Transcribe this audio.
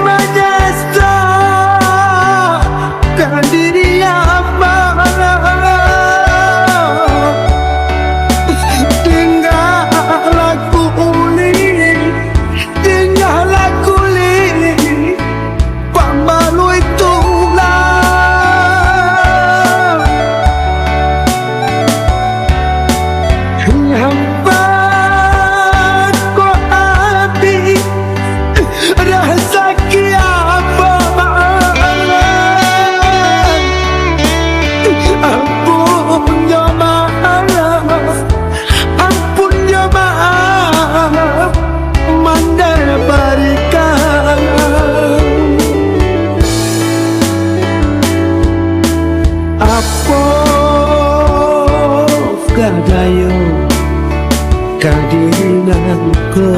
menyesal diri apa tinggal aku uli pamalu itulah hampa kok hati rasa kiapa ampun ya maaf mandar barikan apa kadayo kadirinanku